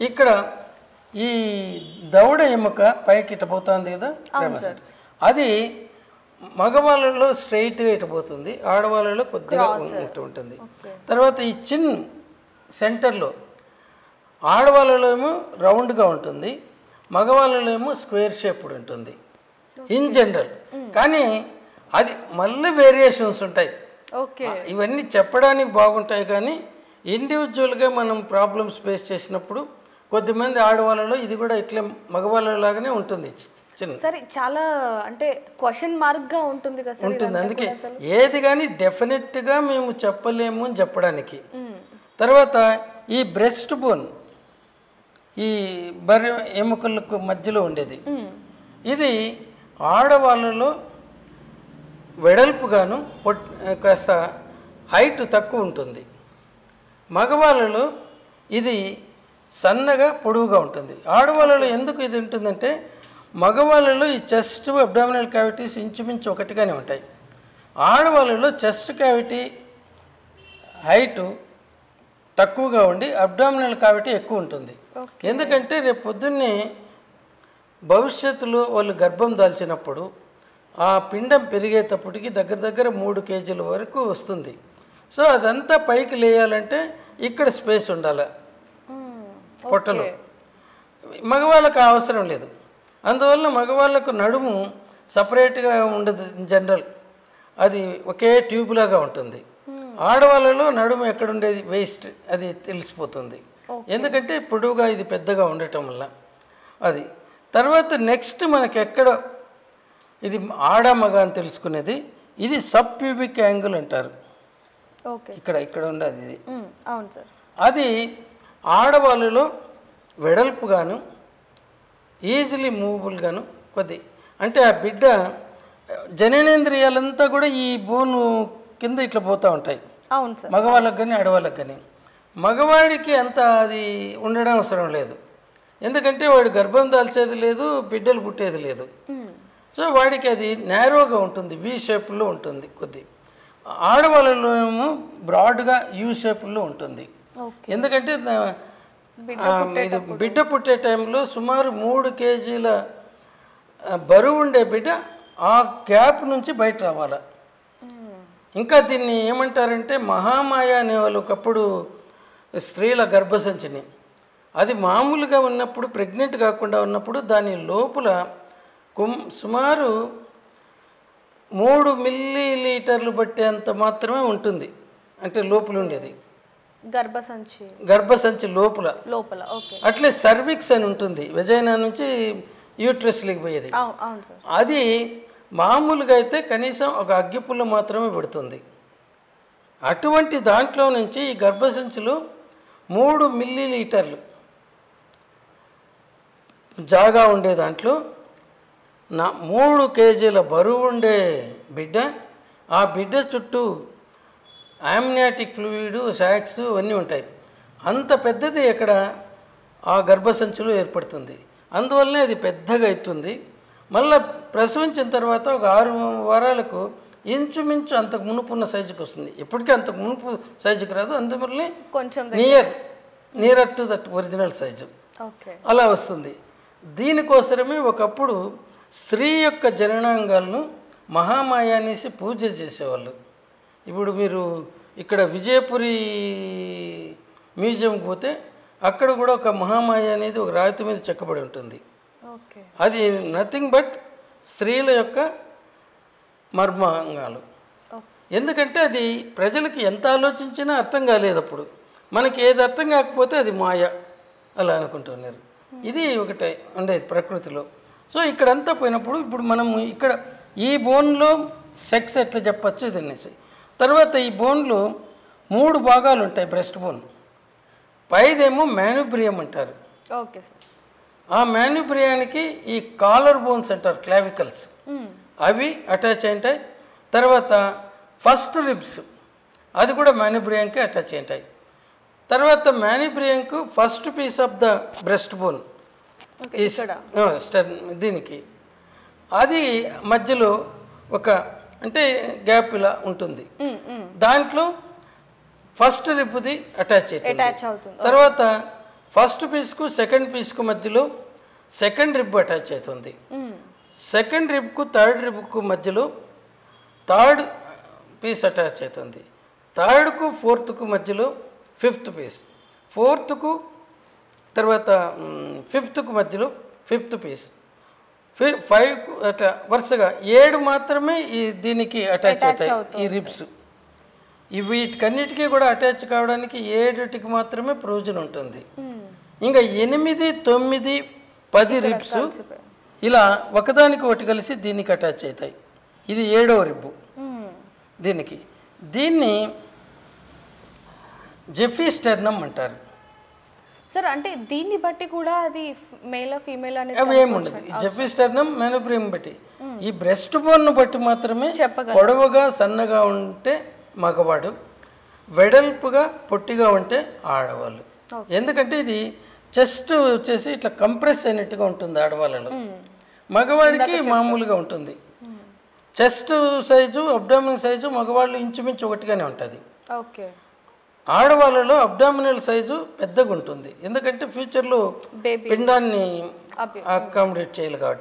ఇక్కడ ఈ దవడ ఎముక పైకి ఇటపోతుంది కదా, అది మగవాళ్ళలో స్ట్రైట్గా ఇటపోతుంది, ఆడవాళ్ళలో కొద్దిగా ఉంటుంది. తర్వాత ఈ చిన్ సెంటర్లో ఆడవాళ్ళలో ఏమో రౌండ్గా ఉంటుంది, మగవాళ్ళలో ఏమో స్క్వేర్ షేప్డ్ ఉంటుంది ఇన్ జనరల్. కానీ అది మళ్ళీ వేరియేషన్స్ ఉంటాయి. ఇవన్నీ చెప్పడానికి బాగుంటాయి, కానీ ఇండివిజువల్గా మనం ప్రాబ్లమ్స్ ఫేస్ చేసినప్పుడు కొద్దిమంది ఆడవాళ్ళలో ఇది కూడా ఇట్లా మగవాళ్ళలాగానే ఉంటుంది. సరే, చాలా అంటే క్వశ్చన్ మార్క్గా ఉంటుంది కదా ఉంటుంది. అందుకే ఏది కానీ డెఫినెట్గా మేము చెప్పలేము అని చెప్పడానికి. తర్వాత ఈ బ్రెస్ట్ బోన్, ఈ బరి ఎముకలకు మధ్యలో ఉండేది, ఇది ఆడవాళ్ళలో వెడల్పుగాను కాస్త హైట్ తక్కువ ఉంటుంది, మగవాళ్ళలో ఇది సన్నగా పొడవుగా ఉంటుంది. ఆడవాళ్ళలో ఎందుకు ఇది ఉంటుందంటే మగవాళ్ళలో ఈ చెస్ట్ అబ్డామినల్ క్యావిటీస్ ఇంచుమించు ఒకటిగానే ఉంటాయి, ఆడవాళ్ళలో చెస్ట్ క్యావిటీ హైటు తక్కువగా ఉండి అబ్డామినల్ క్యావిటీ ఎక్కువ ఉంటుంది. ఎందుకంటే రేపు పొద్దున్నే భవిష్యత్తులో వాళ్ళు గర్భం దాల్చినప్పుడు ఆ పిండం పెరిగేటప్పటికి దగ్గర దగ్గర 3 కేజీల వరకు వస్తుంది. సో అదంతా పైకి లేయాలంటే ఇక్కడ స్పేస్ ఉండాలి పొట్టలో. మగవాళ్ళకు అవసరం లేదు, అందువల్ల మగవాళ్ళకు నడుము సపరేట్గా ఉండదు జనరల్, అది ఒకే ట్యూబ్ లాగా ఉంటుంది. ఆడవాళ్ళలో నడుము ఎక్కడుండేది వేస్ట్, అది తెలిసిపోతుంది, ఎందుకంటే పొడవుగా ఇది పెద్దగా ఉండటం వల్ల. అది తర్వాత నెక్స్ట్ మనకి ఎక్కడ ఇది ఆడ మగ అని తెలుసుకునేది, ఇది సబ్ ప్యూబిక్ యాంగిల్ అంటారు. ఇక్కడ ఇక్కడ ఉండేది ఇది. అది ఆడవాళ్ళలో వెడల్పుగాను ఈజీలీ మూవబుల్గాను కొద్ది, అంటే ఆ బిడ్డ జననేంద్రియాలంతా కూడా ఈ బోను కింద ఇట్లా పోతూ ఉంటాయి, మగవాళ్ళకి కానీ ఆడవాళ్ళకి కానీ. మగవాడికి అంత అది ఉండడం అవసరం లేదు, ఎందుకంటే వాడు గర్భం దాల్చేది లేదు, బిడ్డలు పుట్టేది లేదు. సో వాడికి అది నేరోగా ఉంటుంది, వి షేప్లో ఉంటుంది కొద్ది. ఆడవాళ్ళలో ఏమో బ్రాడ్గా యూ షేప్లో ఉంటుంది, ఎందుకంటే ఇది బిడ్డ పుట్టే టైంలో సుమారు 3 కేజీల బరువు ఉండే బిడ్డ ఆ గ్యాప్ నుంచి బయట రావాలి. ఇంకా దీన్ని ఏమంటారంటే మహామాయ అనేవాళ్ళు ఒకప్పుడు స్త్రీల గర్భసంచిని, అది మామూలుగా ఉన్నప్పుడు ప్రెగ్నెంట్ కాకుండా ఉన్నప్పుడు దాని లోపల సుమారు 3 మిల్లీలీటర్లు పట్టేంత మాత్రమే ఉంటుంది, అంటే లోపల ఉండేది గర్భసంచి లోపల. అట్లే సర్విక్స్ అని ఉంటుంది, వెజైనా నుంచి యూట్రస్లోకి పోయేది, అది మామూలుగా అయితే కనీసం ఒక అగ్గిపుల్ల మాత్రమే పెడుతుంది. అటువంటి దాంట్లో నుంచి ఈ గర్భసంచిలో 3 మిల్లీలీటర్లు జాగా ఉండే దాంట్లో 3 కేజీల బరువు ఉండే బిడ్డ, ఆ బిడ్డ చుట్టూ ఆమ్నియాటిక్ ఫ్లూయిడ్, శాక్స్ అన్నీ ఉంటాయి. అంత పెద్దది ఎక్కడ ఆ గర్భసంచిలో ఏర్పడుతుంది, అందువల్లనే అది పెద్దగా అవుతుంది. మళ్ళీ ప్రసవించిన తర్వాత ఒక 6 వారాలకు ఇంచుమించు అంతకు మునుపున్న సైజుకి వస్తుంది. ఇప్పటికీ అంతకు మునుపు సైజుకి రాదు, అందువల్లనే కొంచెం near to that original size అలా వస్తుంది. దీనికోసమే ఒకప్పుడు స్త్రీ యొక్క జననాంగాలను మహామాయ అనేసి పూజ చేసేవాళ్ళు. ఇప్పుడు మీరు ఇక్కడ విజయపురి మ్యూజియంకి పోతే అక్కడ కూడా ఒక మహామాయ అనేది ఒక రాతి మీద చెక్కబడి ఉంటుంది. అది నథింగ్ బట్ స్త్రీల యొక్క మర్మాంగాలు. ఎందుకంటే అది ప్రజలకి ఎంత ఆలోచించినా అర్థం కాలేదు అప్పుడు. మనకి ఏది అర్థం కాకపోతే అది మాయ అలా అనుకుంటున్నారు. ఇది ఒకటే ఉండేది ప్రకృతిలో. సో ఇక్కడంతా పోయినప్పుడు ఇప్పుడు మనం ఇక్కడ ఈ బోన్లో సెక్స్ ఎట్లా చెప్పచ్చు ఇది అనేసి. తర్వాత ఈ బోన్లో 3 భాగాలు ఉంటాయి. బ్రెస్ట్ బోన్ పైదేమో మ్యాన్యుబ్రియం అంటారు. ఆ మ్యాన్యుబ్రియానికి ఈ కాలర్ బోన్స్ అంటారు, క్లావికల్స్, అవి అటాచ్ అయింటాయి. తర్వాత ఫస్ట్ రిబ్స్, అది కూడా మ్యాన్యుబ్రియంకి అటాచ్ అయింటాయి. తర్వాత మ్యాన్యుబ్రియంకు first piece of the breast bone దీనికి, అది మధ్యలో ఒక అంటే గ్యాప్ ఇలా ఉంటుంది, దాంట్లో ఫస్ట్ రిబ్బుది అటాచ్ అవుతుంది. తర్వాత ఫస్ట్ పీస్కు సెకండ్ పీస్కు మధ్యలో సెకండ్ రిబ్ అటాచ్ అవుతుంది. సెకండ్ రిబ్కు థర్డ్ రిబ్కు మధ్యలో థర్డ్ పీస్ అటాచ్ అవుతుంది. థర్డ్కు ఫోర్త్కు మధ్యలో ఫిఫ్త్ పీస్, ఫోర్త్కు తర్వాత ఫిఫ్త్కు మధ్యలో ఫిఫ్త్ పీస్, 5 అట్లా వరుసగా 7 మాత్రమే ఈ దీనికి అటాచ్ అవుతాయి ఈ రిబ్స్. వీటికన్నిటికీ కూడా అటాచ్ కావడానికి 7టికి మాత్రమే ప్రయోజనం ఉంటుంది. ఇంకా 8, 9, 10 రిబ్స్ ఇలా ఒకదానికి ఒకటి కలిసి దీనికి అటాచ్ అవుతాయి. ఇది 7వ రిబ్బు దీన్ని జెఫీ స్టెర్నమ్ అంటారు సార్. అంటే దీన్ని బట్టి కూడా అది మేల్ ఫీమేల్ అనేది అవి ఏముండదు. జెఫీ స్టెర్నమ్ మెనోబ్రియం బట్టి, ఈ బ్రెస్ట్ బోన్ బట్టి మాత్రమే పొడవుగా సన్నగా ఉంటే మగవాడు, వెడల్పుగా పొట్టిగా ఉంటే ఆడవాళ్ళు. ఎందుకంటే ఇది చెస్ట్ వచ్చేసి ఇట్లా కంప్రెస్ అయినట్టుగా ఉంటుంది ఆడవాళ్ళలో, మగవాడికి మామూలుగా ఉంటుంది. చెస్ట్ సైజు అబ్డామినల్ సైజు మగవాళ్ళు ఇంచుమించు ఒకటిగానే ఉంటుంది. ఆడవాళ్ళలో అబ్డామినల్ సైజు పెద్దగా ఉంటుంది, ఎందుకంటే ఫ్యూచర్లో పిండాన్ని అకామిడేట్ చేయాలి కాబట్టి.